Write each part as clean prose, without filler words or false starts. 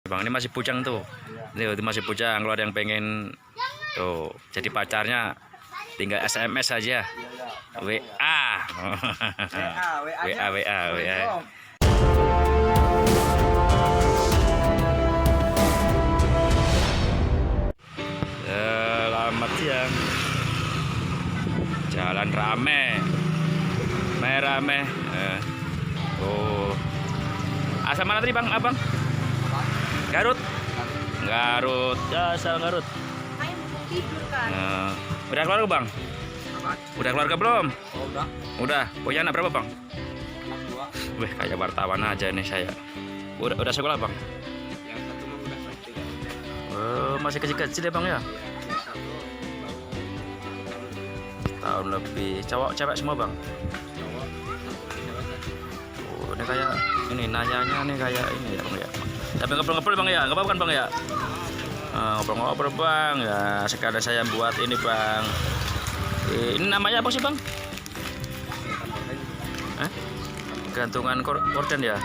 Bang, ini masih bujang tuh. Ini masih bujang. Kalau ada yang pengen tuh jadi pacarnya, tinggal SMS saja. WA. WA. Selamat siang. Jalan rame. Rame. Oh. Asal mana tadi, Bang? Abang? Garut. Ya, asal Garut. Udah keluarga, Bang? Udah keluarga belum? Udah. Punya anak berapa, Bang? Wih, kayak wartawan aja nih saya. Udah sekolah, Bang? Yang satu mah udah selesai. Masih kecil-kecil ya, Bang ya? Tahun lebih. Cowok cewek semua, Bang? Oh, ini kayak ini nanyanya nih kayak ini ya, Bang ya. Tapi ngobrol-ngobrol, Bang ya? Enggak apa-apa kan, Bang ya? Ngobrol-ngobrol, Bang. Ya, sekadar saya buat ini, Bang. Ini namanya apa sih, Bang? Gantungan korden ya?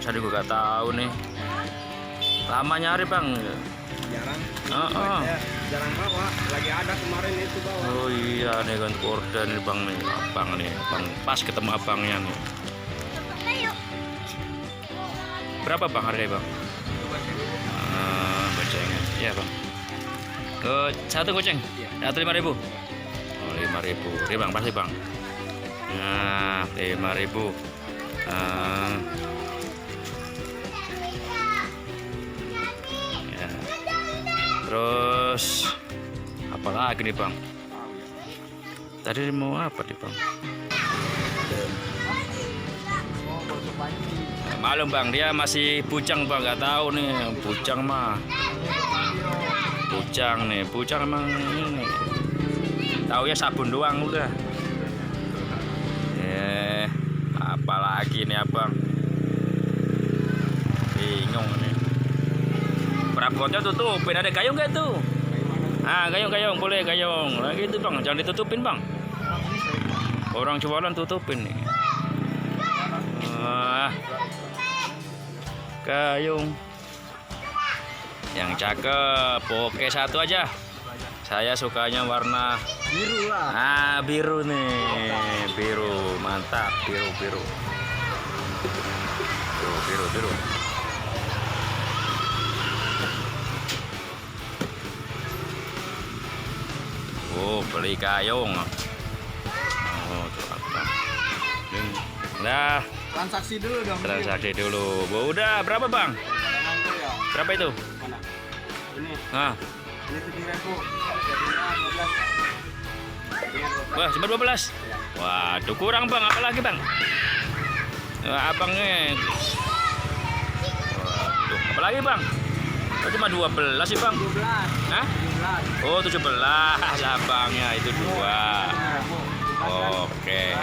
Saya juga gak tahu nih. Lama nyari, Bang. Jarang. Jarang bawa. Lagi ada kemarin itu bawa. Oh iya nih kan korden nih, Bang nih. Abang nih, Bang. Pas ketemu abangnya nih. Berapa, Bang, harganya, Bang? Gocengnya. Iya, Bang. Satu goceng? Satu 5.000? Oh, 5.000. Ini, Bang, pasti, Bang. Nah, 5.000. Ya. Terus apa lagi nih, Bang? Tadi mau apa nih, Bang? Malum, Bang, dia masih bujang, Bang, nggak tahu nih bujang mah. Bujang nih, bujang emang ini. Tahu ya sabun doang udah. Apalagi nih, Abang? Bingung nih. Perabotnya tutupin, ada gayung nggak tuh? Gayung boleh gayung. Lagi itu, Bang, jangan ditutupin, Bang. Orang jualan tutupin nih. Gayung yang cakep, oke, satu aja. Saya sukanya warna Biru lah. Biru nih, biru, mantap, biru. Biru. Oh, beli gayung. Oh, tuh apa? Nah, Transaksi dulu dong. transaksi dulu. Udah berapa, Bang? Berapa itu? Mana? Ini. Ini 7.000. Jadinya 12. Wah, cuma 12. Waduh, kurang, Bang. Apa lagi, Bang? Abangnya. Waduh, apa lagi, Bang? Oh, cuma 12 sih, Bang. 17. Hah? 17. Oh, 17 abangnya itu 2. Oke.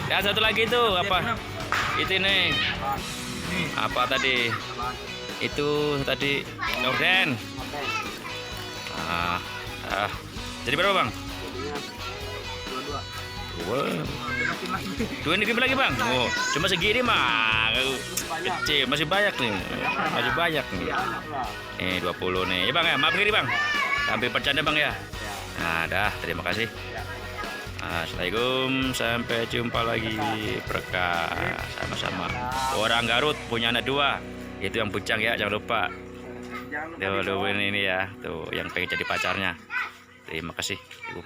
Dan satu lagi itu apa? Itu nih. Apa tadi? Itu tadi orden. Jadi berapa, Bang? Dua ini lagi, Bang. Oh, cuma segini mah kecil, masih banyak nih. 20 nih. Ya, Bang ya, maaf nih, Bang. Sampai bercanda, Bang ya. Nah, dah, terima kasih. Assalamualaikum, sampai jumpa lagi. Berkah sama-sama. Orang Garut punya anak 2. Itu yang bujang ya, jangan lupa. Tuh ini ya, tuh yang pengen jadi pacarnya. Terima kasih, Ibu.